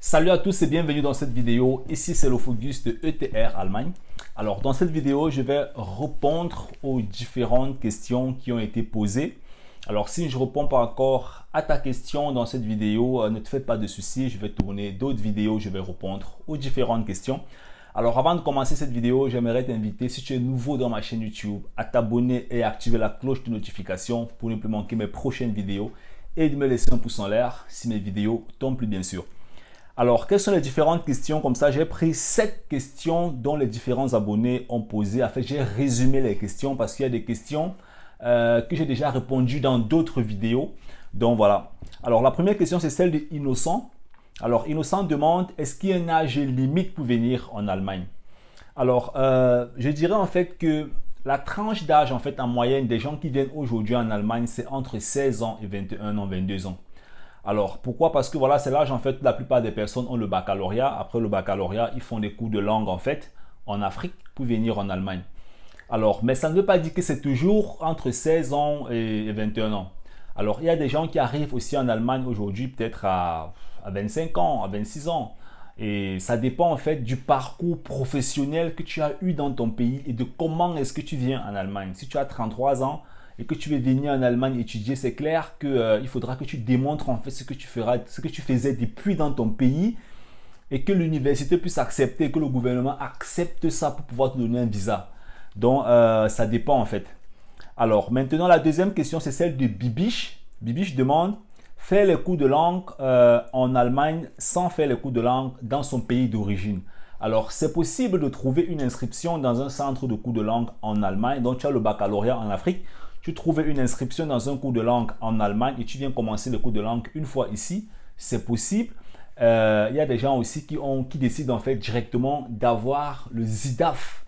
Salut à tous et bienvenue dans cette vidéo. Ici c'est le Focus de ETR Allemagne. Alors dans cette vidéo, je vais répondre aux différentes questions qui ont été posées. Alors si je ne réponds pas encore à ta question dans cette vidéo, ne te fais pas de soucis, je vais tourner d'autres vidéos, je vais répondre aux différentes questions. Alors avant de commencer cette vidéo, j'aimerais t'inviter, si tu es nouveau dans ma chaîne YouTube, à t'abonner et activer la cloche de notification pour ne plus manquer mes prochaines vidéos et de me laisser un pouce en l'air si mes vidéos t'ont plu bien sûr. Alors, quelles sont les différentes questions? Comme ça, j'ai pris 7 questions dont les différents abonnés ont posé. En fait, j'ai résumé les questions parce qu'il y a des questions que j'ai déjà répondu dans d'autres vidéos. Donc, voilà. Alors, la première question, c'est celle de Innocent. Alors, Innocent demande, est-ce qu'il y a un âge limite pour venir en Allemagne? Alors, je dirais en fait que la tranche d'âge, en fait, en moyenne, des gens qui viennent aujourd'hui en Allemagne, c'est entre 16 ans et 21 ans, 22 ans. Alors, pourquoi? Parce que voilà, c'est l'âge en fait, la plupart des personnes ont le baccalauréat. Après le baccalauréat, ils font des cours de langue en fait en Afrique pour venir en Allemagne. Alors, mais ça ne veut pas dire que c'est toujours entre 16 ans et 21 ans. Alors, il y a des gens qui arrivent aussi en Allemagne aujourd'hui peut-être à 25 ans, à 26 ans. Et ça dépend en fait du parcours professionnel que tu as eu dans ton pays et de comment est-ce que tu viens en Allemagne. Si tu as 33 ans, et que tu veux venir en Allemagne étudier, c'est clair qu'il faudra que tu démontres en fait ce que tu feras, ce que tu faisais depuis dans ton pays et que l'université puisse accepter, que le gouvernement accepte ça pour pouvoir te donner un visa. Donc, ça dépend en fait. Alors, maintenant, la deuxième question, c'est celle de Bibiche. Bibiche demande, faire les cours de langue en Allemagne sans faire les cours de langue dans son pays d'origine. Alors, c'est possible de trouver une inscription dans un centre de cours de langue en Allemagne. Donc, tu as le baccalauréat en Afrique. Tu trouves une inscription dans un cours de langue en Allemagne et tu viens commencer le cours de langue une fois ici, c'est possible. Il y a des gens aussi qui décident en fait directement d'avoir le ZIDAF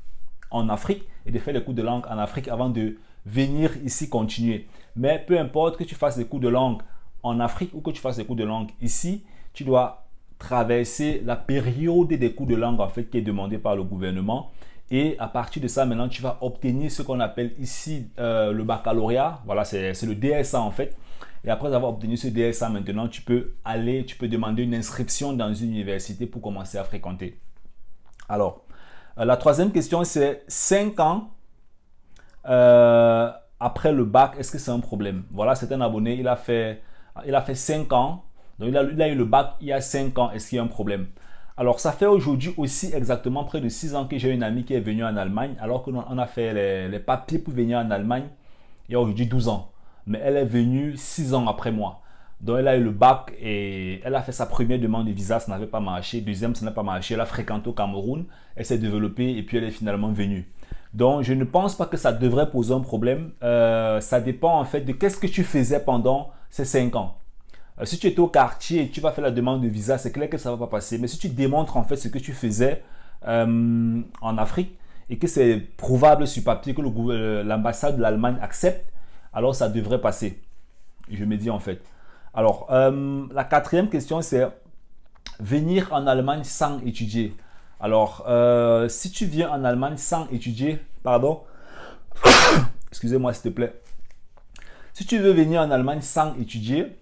en Afrique et de faire les cours de langue en Afrique avant de venir ici continuer. Mais peu importe que tu fasses des cours de langue en Afrique ou que tu fasses des cours de langue ici, tu dois traverser la période des cours de langue en fait qui est demandée par le gouvernement. Et à partir de ça, maintenant, tu vas obtenir ce qu'on appelle ici le baccalauréat. Voilà, c'est le DSA en fait. Et après avoir obtenu ce DSA, maintenant, tu peux demander une inscription dans une université pour commencer à fréquenter. Alors, la troisième question, c'est 5 ans après le bac, est-ce que c'est un problème? Voilà, c'est un abonné, il a fait 5 ans. Donc, il a eu le bac il y a 5 ans. Est-ce qu'il y a un problème? Alors, ça fait aujourd'hui aussi exactement près de 6 ans que j'ai une amie qui est venue en Allemagne, alors qu'on a fait les papiers pour venir en Allemagne il y a aujourd'hui 12 ans. Mais elle est venue 6 ans après moi. Donc, elle a eu le bac et elle a fait sa première demande de visa, ça n'avait pas marché. Deuxième, ça n'a pas marché. Elle a fréquenté au Cameroun, elle s'est développée et puis elle est finalement venue. Donc, je ne pense pas que ça devrait poser un problème. Ça dépend en fait de qu'est-ce que tu faisais pendant ces 5 ans. Si tu étais au quartier et tu vas faire la demande de visa, c'est clair que ça ne va pas passer. Mais si tu démontres en fait ce que tu faisais en Afrique et que c'est prouvable sur papier que l'ambassade de l'Allemagne accepte, alors ça devrait passer. Je me dis en fait. Alors, la quatrième question, c'est venir en Allemagne sans étudier. Alors, si tu viens en Allemagne sans étudier, pardon, excusez-moi s'il te plaît. Si tu veux venir en Allemagne sans étudier,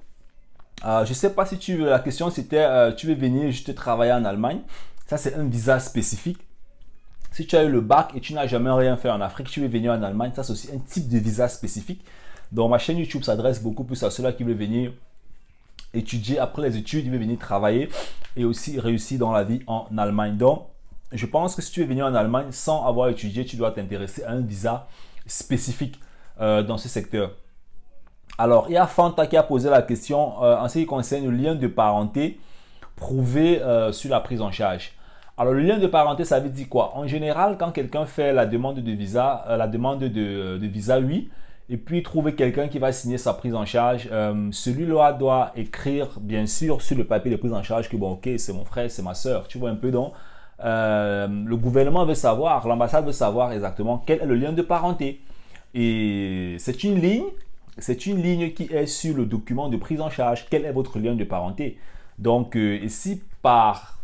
je ne sais pas si la question c'était tu veux venir juste travailler en Allemagne. Ça c'est un visa spécifique. Si tu as eu le bac et tu n'as jamais rien fait en Afrique, tu veux venir en Allemagne, ça c'est aussi un type de visa spécifique. Donc ma chaîne YouTube s'adresse beaucoup plus à ceux-là qui veulent venir étudier. Après les études, ils veulent venir travailler et aussi réussir dans la vie en Allemagne. Donc je pense que si tu veux venir en Allemagne sans avoir étudié, tu dois t'intéresser à un visa spécifique dans ce secteur. Alors, il y a Fanta qui a posé la question en ce qui concerne le lien de parenté prouvé sur la prise en charge. Alors, le lien de parenté, ça veut dire quoi? En général, quand quelqu'un fait la demande de visa, visa, oui, et puis trouver quelqu'un qui va signer sa prise en charge, celui-là doit écrire, bien sûr, sur le papier de prise en charge que, bon, ok, c'est mon frère, c'est ma soeur. Tu vois un peu, donc, le gouvernement veut savoir, l'ambassade veut savoir exactement quel est le lien de parenté. Et c'est une ligne qui est sur le document de prise en charge. Quel est votre lien de parenté? Donc, si par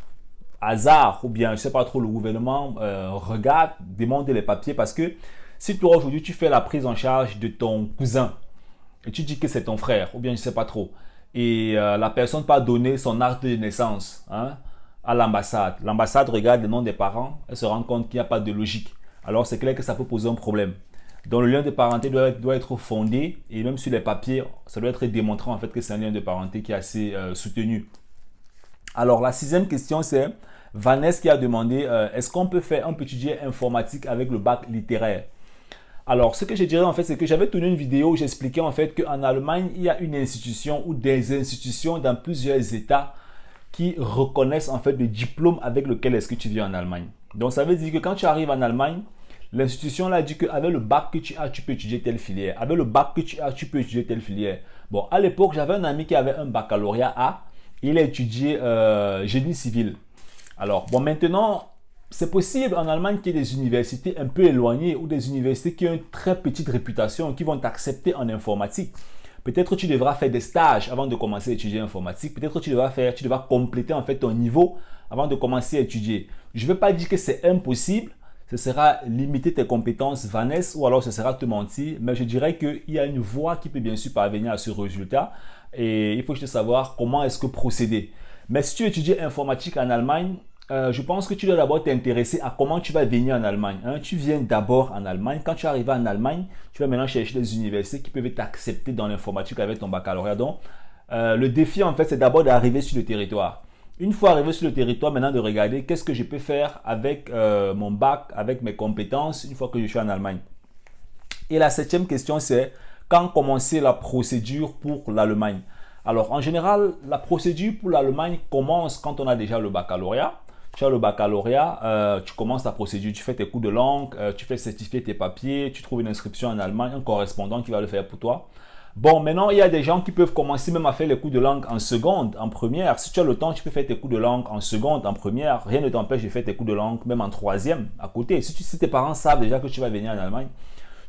hasard, ou bien je ne sais pas trop, le gouvernement regarde, demande les papiers, parce que si toi aujourd'hui tu fais la prise en charge de ton cousin et tu dis que c'est ton frère, ou bien je ne sais pas trop, et la personne peut donner son acte de naissance, hein, à l'ambassade. L'ambassade regarde le nom des parents, elle se rend compte qu'il n'y a pas de logique. Alors c'est clair que ça peut poser un problème. Donc le lien de parenté doit être fondé, et même sur les papiers, ça doit être démontré en fait que c'est un lien de parenté qui est assez soutenu. Alors la sixième question, c'est Vanessa qui a demandé est-ce qu'on peut faire un petit jet informatique avec le bac littéraire? Alors ce que je dirais en fait, c'est que j'avais tourné une vidéo où j'expliquais en fait qu'en Allemagne, il y a une institution ou des institutions dans plusieurs États qui reconnaissent en fait le diplôme avec lequel est-ce que tu vis en Allemagne. Donc ça veut dire que quand tu arrives en Allemagne, l'institution là dit qu'avec le bac que tu as, tu peux étudier telle filière. Avec le bac que tu as, tu peux étudier telle filière. Bon, à l'époque, j'avais un ami qui avait un baccalauréat A. Il a étudié génie civil. Alors, bon, maintenant, c'est possible en Allemagne qu'il y ait des universités un peu éloignées ou des universités qui ont une très petite réputation, qui vont t'accepter en informatique. Peut-être tu devras faire des stages avant de commencer à étudier informatique. Peut-être tu devras compléter en fait ton niveau avant de commencer à étudier. Je ne veux pas dire que c'est impossible. Ce sera limiter tes compétences, Vanessa, ou alors ce sera te mentir. Mais je dirais qu'il y a une voie qui peut bien sûr parvenir à ce résultat. Et il faut juste savoir comment est-ce que procéder. Mais si tu étudies informatique en Allemagne, je pense que tu dois d'abord t'intéresser à comment tu vas venir en Allemagne. Hein. Tu viens d'abord en Allemagne. Quand tu arrives en Allemagne, tu vas maintenant chercher des universités qui peuvent t'accepter dans l'informatique avec ton baccalauréat. Donc, le défi, en fait, c'est d'abord d'arriver sur le territoire. Une fois arrivé sur le territoire, maintenant de regarder qu'est-ce que je peux faire avec mon bac, avec mes compétences, une fois que je suis en Allemagne. Et la septième question, c'est quand commencer la procédure pour l'Allemagne? Alors, en général, la procédure pour l'Allemagne commence quand on a déjà le baccalauréat. Tu as le baccalauréat, tu commences ta procédure, tu fais tes cours de langue, tu fais certifier tes papiers, tu trouves une inscription en Allemagne, un correspondant qui va le faire pour toi. Bon, maintenant, il y a des gens qui peuvent commencer même à faire les cours de langue en seconde, en première. Si tu as le temps, tu peux faire tes cours de langue en seconde, en première. Rien ne t'empêche de faire tes cours de langue même en troisième, à côté. Si tes parents savent déjà que tu vas venir en Allemagne,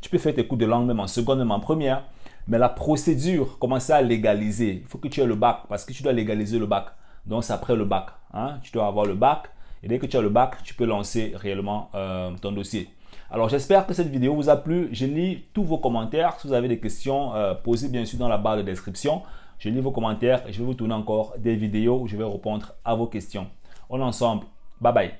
tu peux faire tes cours de langue même en seconde, même en première. Mais la procédure, commencer à légaliser. Il faut que tu aies le bac, parce que tu dois légaliser le bac. Donc, c'est après le bac. Hein? Tu dois avoir le bac. Et dès que tu as le bac, tu peux lancer réellement ton dossier. Alors, j'espère que cette vidéo vous a plu. Je lis tous vos commentaires. Si vous avez des questions, posez bien sûr dans la barre de description. Je lis vos commentaires et je vais vous tourner encore des vidéos où je vais répondre à vos questions. On est ensemble. Bye bye.